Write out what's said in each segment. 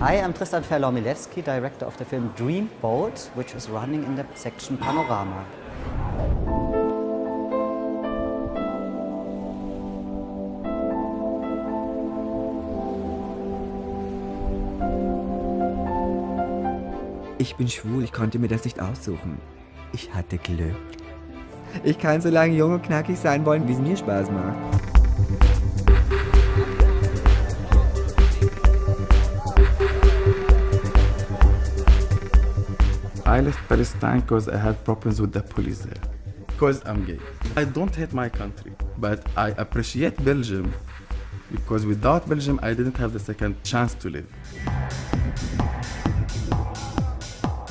Hi, I'm Tristan Ferland Milewski, director of the film DREAMBOAT, which is running in the section Panorama. Ich bin schwul, ich konnte mir das nicht aussuchen. Ich hatte Glück. Ich kann so lange jung und knackig sein wollen, wie es mir Spaß macht. I left Palestine because I had problems with the police there. Because I'm gay. I don't hate my country, but I appreciate Belgium. Because without Belgium, I didn't have the second chance to live.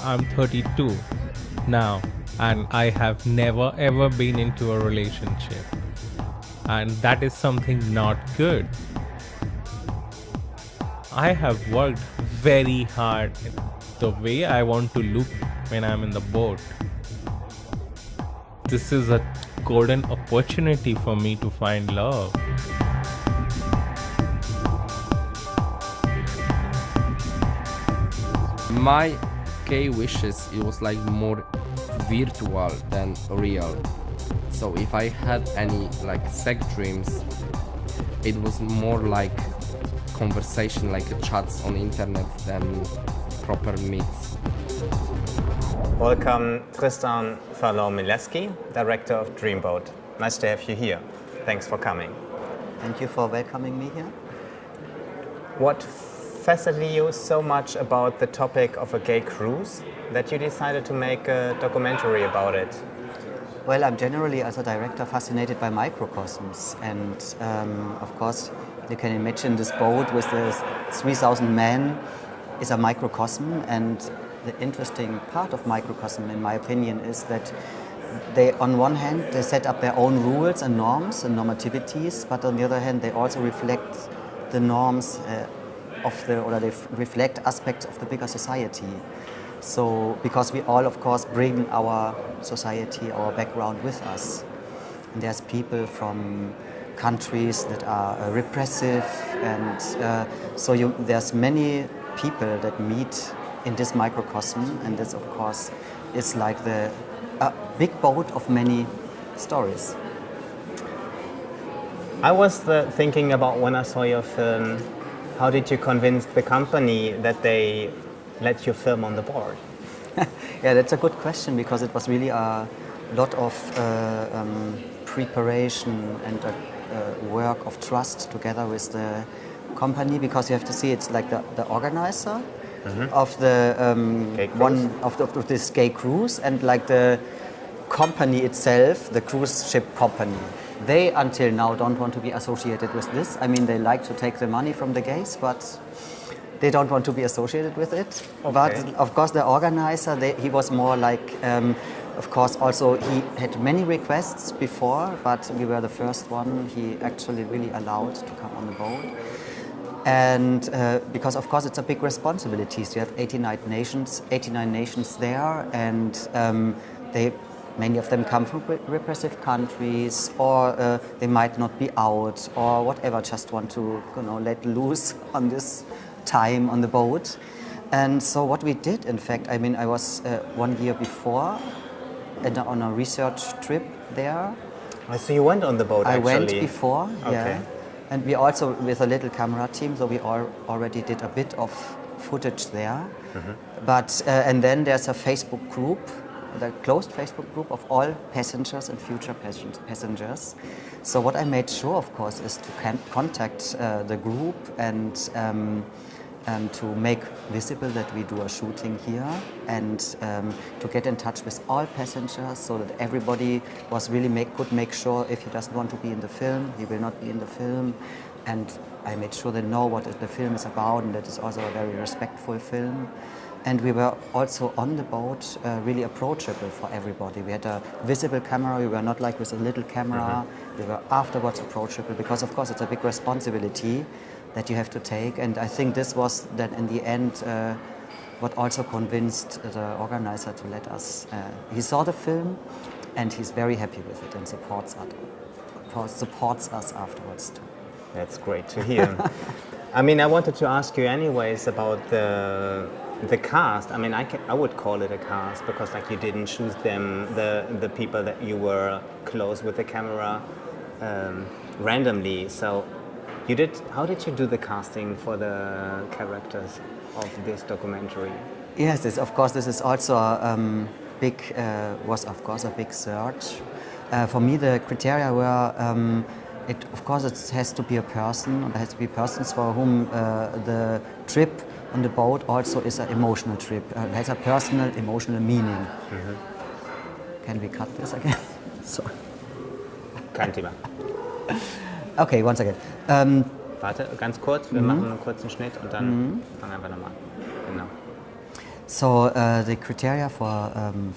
I'm 32 now, and I have never ever been into a relationship. And that is something not good. I have worked very hard the way I want to look when I'm in the boat. This is a golden opportunity for me to find love. My gay wishes, it was like more virtual than real. So if I had any like sex dreams, it was more like conversation, like chats on internet than proper meets. Welcome, Tristan Ferland Milewski, director of DREAMBOAT. Nice to have you here. Thanks for coming. Thank you for welcoming me here. What fascinated you so much about the topic of a gay cruise that you decided to make a documentary about it? Well, I'm generally, as a director, fascinated by microcosms. And of course, you can imagine this boat with the 3,000 men is a microcosm. And the interesting part of microcosm, in my opinion, is that they, on one hand, they set up their own rules and norms and normativities, but on the other hand, they also reflect the norms or they reflect aspects of the bigger society. So, because we all, of course, bring our society, our background with us. And there's people from countries that are repressive, and there's many people that meet in this microcosm, and this, of course, is like the big boat of many stories. I was thinking about when I saw your film, how did you convince the company that they let you film on the board? Yeah, that's a good question, because it was really a lot of preparation and work of trust together with the company, because you have to see it's like the organizer of the of this gay cruise, and like the company itself, the cruise ship company. They, until now, don't want to be associated with this. I mean, they like to take the money from the gays, but they don't want to be associated with it. Okay. But, of course, the organizer, he was more like, of course, also he had many requests before, but we were the first one he actually really allowed to come on the boat. And because, of course, it's a big responsibility. So you have 89 nations there, and many of them come from repressive countries, or they might not be out, or whatever, just want to let loose on this time on the boat. And so what we did, in fact, I mean, I was 1 year before on a research trip there. So you went on the boat, actually? I went before, okay. Yeah. And we also, with a little camera team, so we already did a bit of footage there. But, and then there's a Facebook group, the closed Facebook group of all passengers and future passengers. So what I made sure, of course, is to contact the group and to make visible that we do a shooting here, and to get in touch with all passengers, so that everybody was really could make sure if he doesn't want to be in the film, he will not be in the film. And I made sure they know what the film is about, and that is also a very respectful film. And we were also on the boat really approachable for everybody. We had a visible camera, we were not like with a little camera. We were afterwards approachable, because of course it's a big responsibility that you have to take. And I think this was then in the end what also convinced the organizer to let us. He saw the film and he's very happy with it and supports us afterwards too. That's great to hear. I mean, I wanted to ask you anyways about the cast. I mean, I would call it a cast because like you didn't choose them, the people that you were close with the camera randomly. So you did. How did you do the casting for the characters of this documentary? Yes, of course, this is also was of course a big search. For me, the criteria were. Of course, it has to be a person. There has to be persons for whom the trip on the boat also is an emotional trip. It has a personal, emotional meaning. Can we cut this again? Sorry. Kein Thema. Okay, once again. Warte, ganz kurz. Wir machen einen kurzen Schnitt und dann fangen wir nochmal an. Genau. So the criteria for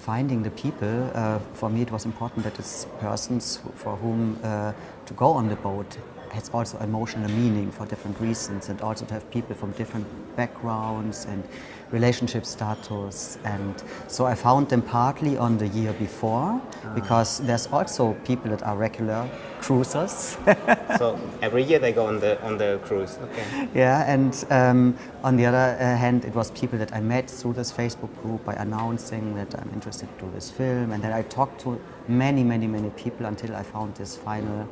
finding the people, for me it was important that it's persons for whom to go on the boat has also emotional meaning for different reasons, and also to have people from different backgrounds and relationship status. And so I found them partly on the year before, because there's also people that are regular cruisers. So every year they go on the cruise. Okay. Yeah, and on the other hand, it was people that I met through this Facebook group by announcing that I'm interested to do this film, and then I talked to many people until I found this final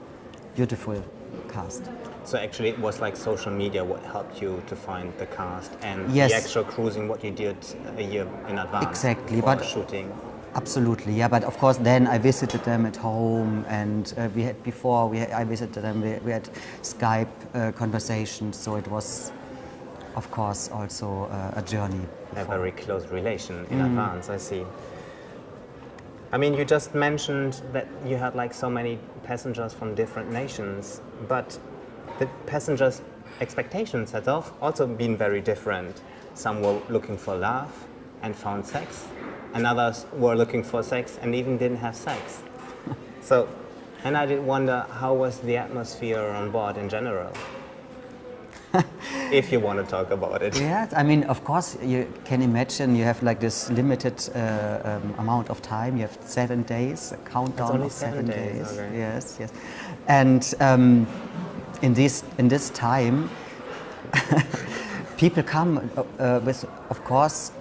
beautiful cast. So actually it was like social media what helped you to find the cast, and yes, the actual cruising what you did a year in advance. Exactly, for but shooting. Absolutely, yeah. But of course, then I visited them at home, and I visited them. We had Skype conversations, so it was, of course, also a journey. A very close relation in advance. I see. I mean, you just mentioned that you had like so many passengers from different nations, but the passengers' expectations had also been very different. Some were looking for love and found sex, and others were looking for sex and even didn't have sex. So, and I did wonder, how was the atmosphere on board in general? If you want to talk about it. Yeah, I mean, of course, you can imagine you have like this limited amount of time. You have 7 days, a countdown of 7 days. Okay. Yes, yes. And in this time, people come with, of course,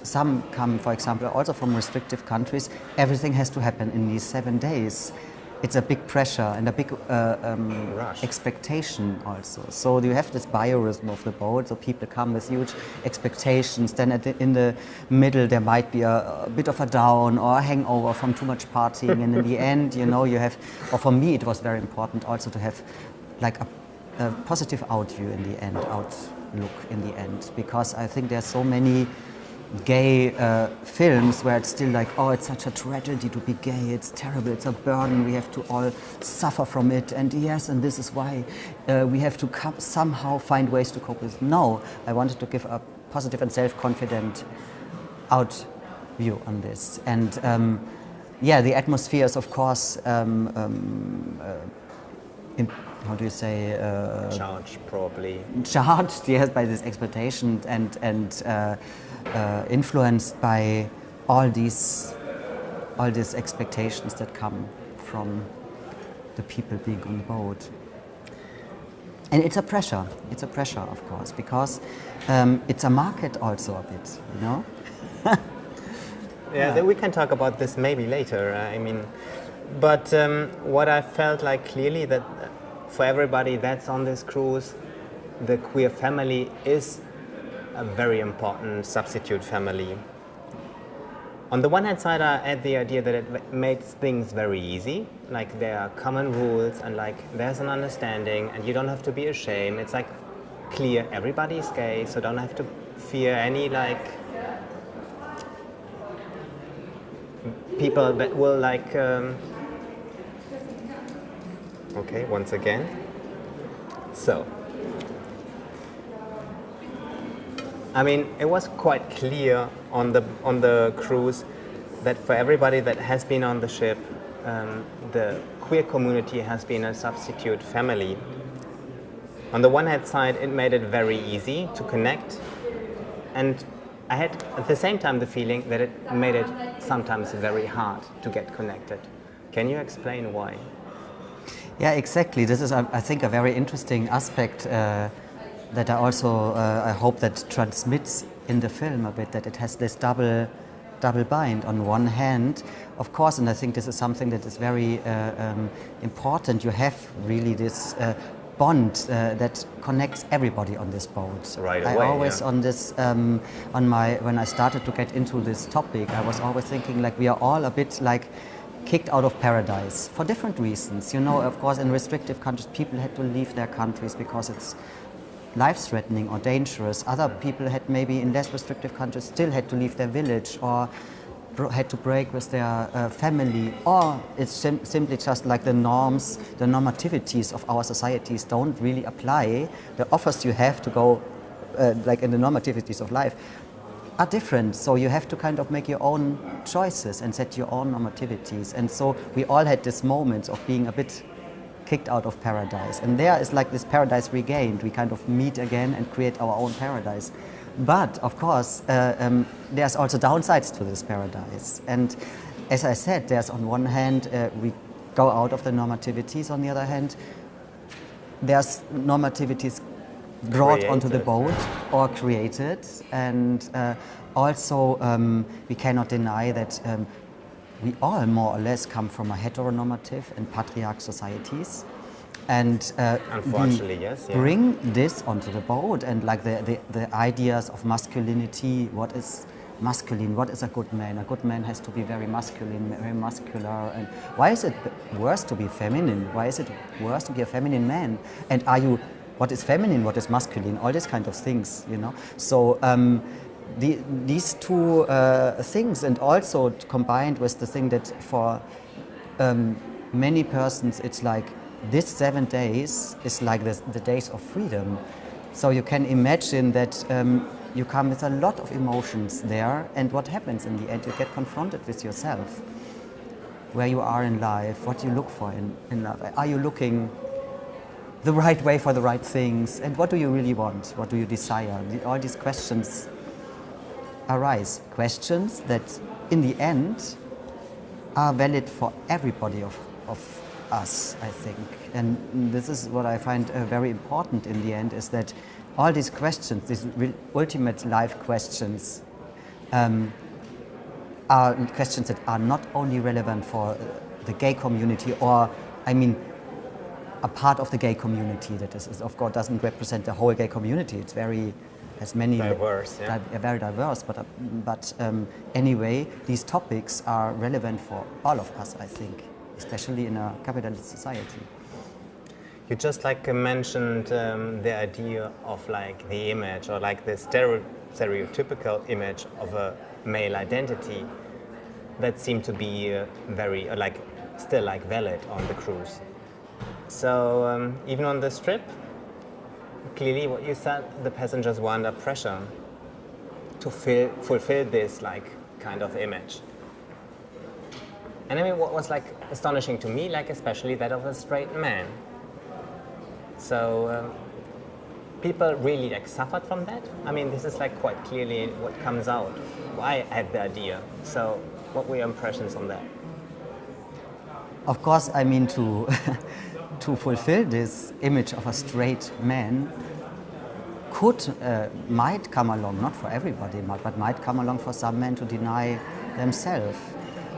some come, for example, also from restrictive countries. Everything has to happen in these 7 days. It's a big pressure and a big expectation also. So you have this biorhythm of the boat, so people come with huge expectations. Then in the middle there might be a bit of a down or a hangover from too much partying, and in the end, you know, you have, or for me it was very important also to have like a positive outview in the end, outlook in the end, because I think there's so many gay films where it's still like, oh, it's such a tragedy to be gay, it's terrible, it's a burden, we have to all suffer from it, and yes, and this is why we have to somehow find ways to cope with it. No, I wanted to give a positive and self-confident out view on this. And yeah, the atmosphere is, of course, how do you say? Charged, probably. Charged, yes, by this expectation and influenced by all these expectations that come from the people being on the boat. And it's a pressure, of course, because it's a market also a bit, you know? Yeah, we can talk about this maybe later, I mean, but what I felt like clearly that for everybody that's on this cruise, the queer family is a very important substitute family. On the one hand side, I had the idea that it makes things very easy, like there are common rules and like there's an understanding and you don't have to be ashamed. It's like clear, everybody is gay, so don't have to fear any like people that will like okay, once again. So, I mean, it was quite clear on the cruise that for everybody that has been on the ship, the queer community has been a substitute family. On the one hand side, it made it very easy to connect, and I had at the same time the feeling that it made it sometimes very hard to get connected. Can you explain why? Yeah, exactly. This is, I think, a very interesting aspect that I also I hope that transmits in the film a bit, that it has this double bind. On one hand, of course, and I think this is something that is very important, you have really this bond that connects everybody on this boat. Right away, I always yeah. on this when I started to get into this topic, I was always thinking like we are all a bit like kicked out of paradise for different reasons. You know, of course, in restrictive countries, people had to leave their countries because it's life-threatening or dangerous. Other people had maybe in less restrictive countries still had to leave their village or had to break with their family, or it's simply just like the norms, the normativities of our societies don't really apply. The offers you have to go, like in the normativities of life, are different. So you have to kind of make your own choices and set your own normativities. And so we all had this moment of being a bit kicked out of paradise. And there is like this paradise regained. We kind of meet again and create our own paradise. But of course, there's also downsides to this paradise. And as I said, there's on one hand, we go out of the normativities. On the other hand, there's normativities brought onto the boat or created. And also, we cannot deny that we all more or less come from a heteronormative and patriarch societies. And unfortunately, yes, yeah. Bring this onto the boat, and like the ideas of masculinity. What is masculine? What is a good man? A good man has to be very masculine, very muscular. And why is it worse to be feminine? Why is it worse to be a feminine man? And are you? What is feminine? What is masculine? All these kind of things, you know. So these two things, and also combined with the thing that for many persons it's like, this 7 days is like the days of freedom. So you can imagine that you come with a lot of emotions there, and what happens in the end, you get confronted with yourself, where you are in life, what you look for in life. Are you looking the right way for the right things? And what do you really want? What do you desire? All these questions arise. Questions that in the end are valid for everybody of us, I think. And this is what I find very important in the end, is that all these questions, these ultimate life questions, are questions that are not only relevant for the gay community, or, I mean, a part of the gay community that is, of course, doesn't represent the whole gay community. It's very, has many diverse, yeah. Very diverse. But anyway, these topics are relevant for all of us, I think, especially in a capitalist society. You just like mentioned the idea of like the image, or like the stereotypical image of a male identity that seemed to be very like still like valid on the cruise. So even on this trip, clearly what you said, the passengers were under pressure to fulfill this like kind of image. And I mean, what was like astonishing to me, like especially that of a straight man. So people really like suffered from that. I mean, this is like quite clearly what comes out. I had the idea. So what were your impressions on that? Of course, I mean, to to fulfill this image of a straight man might come along, not for everybody, but might come along for some men to deny themselves.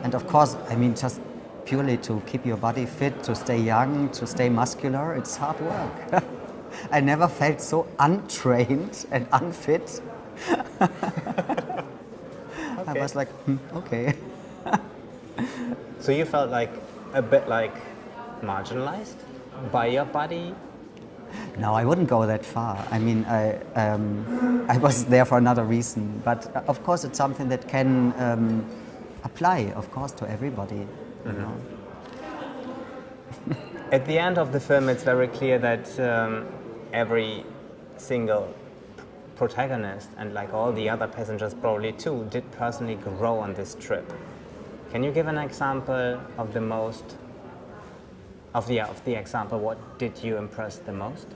And of course, I mean, just purely to keep your body fit, to stay young, to stay muscular, it's hard work. I never felt so untrained and unfit. Okay. I was like, okay. So you felt like a bit like marginalized by your body? No, I wouldn't go that far. I mean, I was there for another reason. But of course, it's something that can apply, of course, to everybody. You know? At the end of the film, it's very clear that every single protagonist, and like all the other passengers probably too, did personally grow on this trip. Can you give an example of the most, of the example, what did you impress the most?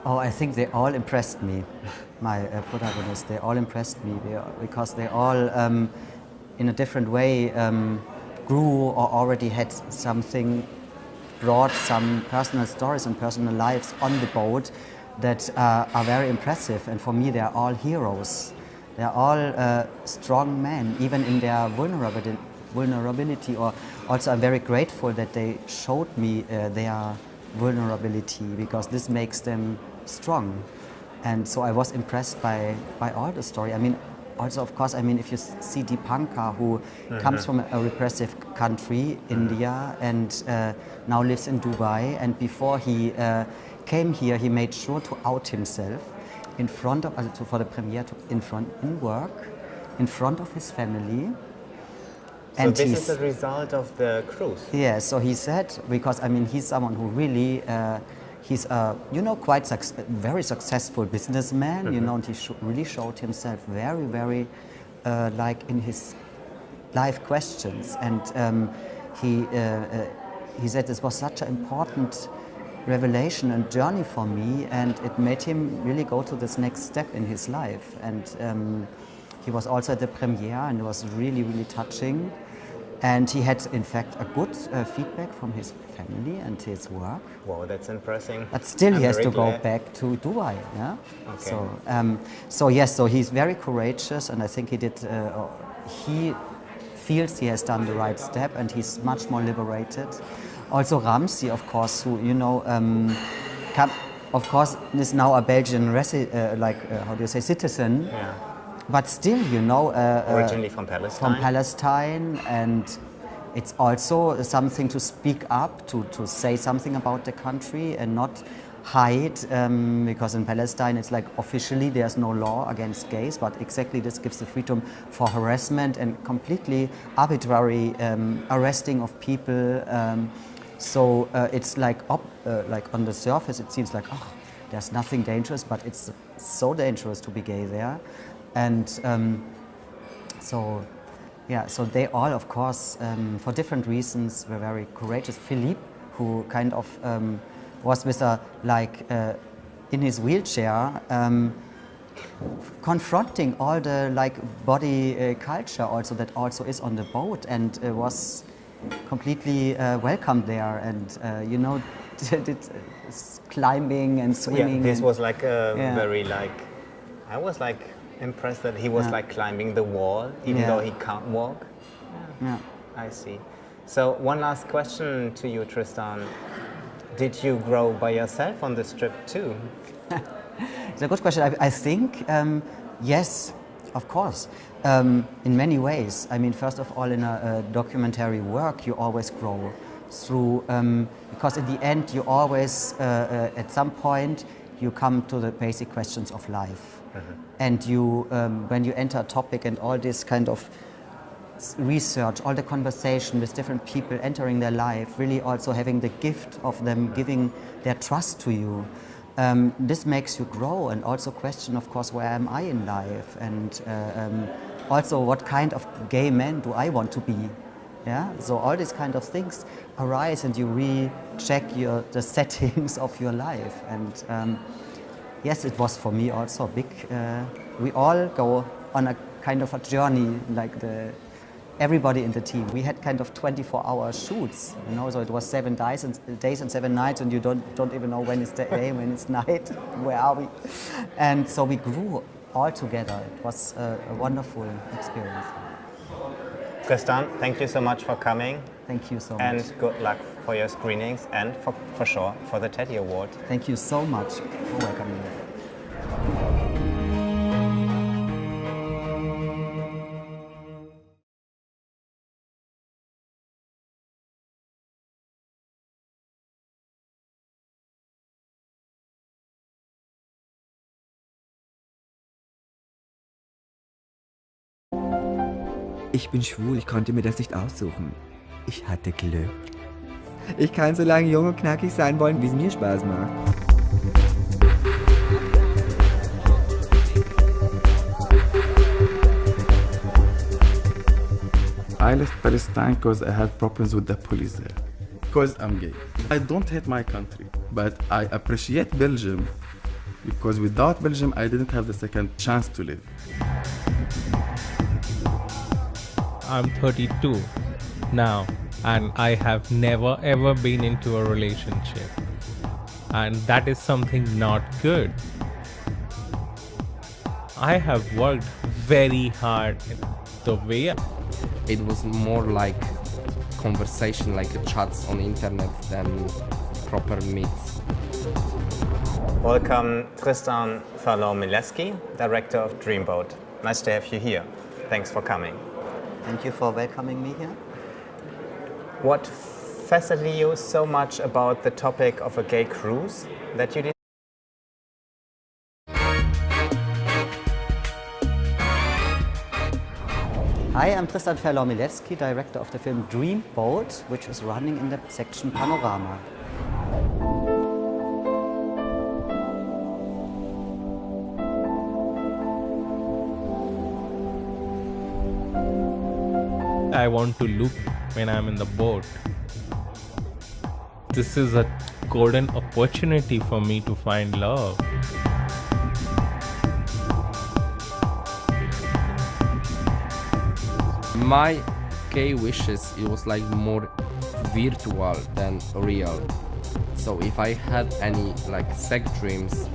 Oh, I think they all impressed me, my protagonists. They all impressed me because they all, in a different way, grew or already had something, brought some personal stories and personal lives on the boat that are very impressive, and for me they are all heroes. They are all strong men, even in their vulnerability. Or also I'm very grateful that they showed me their vulnerability, because this makes them strong. And so I was impressed by all the story. I mean, also of course, I mean, if you see Deepanka, who comes from a repressive country, India, and now lives in Dubai, and before he came here, he made sure to out himself in front of, for the premiere, in work, in front of his family. So and this is the result of the cruise? Yeah, so he said, because I mean, he's someone who really, he's a, you know, quite very successful businessman, you know, and he really showed himself very, very, like in his life questions. And he said this was such an important revelation and journey for me, and it made him really go to this next step in his life. And he was also at the premiere, and it was really, really touching. And he had, in fact, a good feedback from his family and his work. Wow, that's impressive. But still, he has to go back to Dubai. Yeah. Okay. So yes, so he's very courageous, and I think he did. He feels he has done the right step, and he's much more liberated. Also, Ramsey, of course, who you know, of course, is now a Belgian how do you say, citizen. Yeah. But still, you know, originally from Palestine. From Palestine, and it's also something to speak up, to say something about the country and not hide, because in Palestine it's like officially there's no law against gays, but exactly this gives the freedom for harassment and completely arbitrary arresting of people. So it's like on the surface it seems like, oh, there's nothing dangerous, but it's so dangerous to be gay there. And so they all, of course, for different reasons, were very courageous. Philippe, who kind of was with in his wheelchair, confronting all the body culture also that also is on the boat, and was completely welcomed there, and you know, did climbing and swimming. Yeah, this was like a very I was impressed that he was climbing the wall, even though he can't walk. Yeah. I see. So one last question to you, Tristan. Did you grow by yourself on this trip too? It's a good question. I think yes, of course. In many ways. I mean, first of all, in a documentary work, you always grow through, because in the end, you always, at some point, you come to the basic questions of life. And you, when you enter a topic and all this kind of research, all the conversation with different people entering their life, really also having the gift of them giving their trust to you, this makes you grow and also question, of course, where am I in life, and also what kind of gay man do I want to be. Yeah, so all these kind of things arise, and you recheck the settings of your life. And yes, it was for me also big. We all go on a kind of a journey, everybody in the team. We had kind of 24-hour shoots, you know, so it was 7 days and 7 nights, and you don't even know when it's day, when it's night, where are we? And so we grew all together. It was a wonderful experience. Tristan, thank you so much for coming. Thank you so much. And good luck for your screenings, and for sure for the Teddy Award. Thank you so much for welcoming me. Ich bin schwul, ich konnte mir das nicht aussuchen. Ich hatte Glück. Ich kann so lange jung und knackig sein wollen, wie es mir Spaß macht. I left Palestine because I had problems with the police there. Because I'm gay. I don't hate my country, but I appreciate Belgium, because without Belgium I didn't have the second chance to live. I'm 32 now, and I have never ever been into a relationship. and that is something not good. I have worked very hard in the way it was more like conversation, like chats on internet than proper meets. Welcome, Tristan Ferland Milewski, director of DREAMBOAT. Nice to have you here. Thanks for coming. Thank you for welcoming me here. What fascinated you so much about the topic of a gay cruise that you did? Hi, I'm Tristan Ferland Milewski, director of the film DREAMBOAT, which is running in the section Panorama. I want to look when I'm in the boat. This is a golden opportunity for me to find love. My gay wishes, it was like more virtual than real. So if I had any like sex dreams,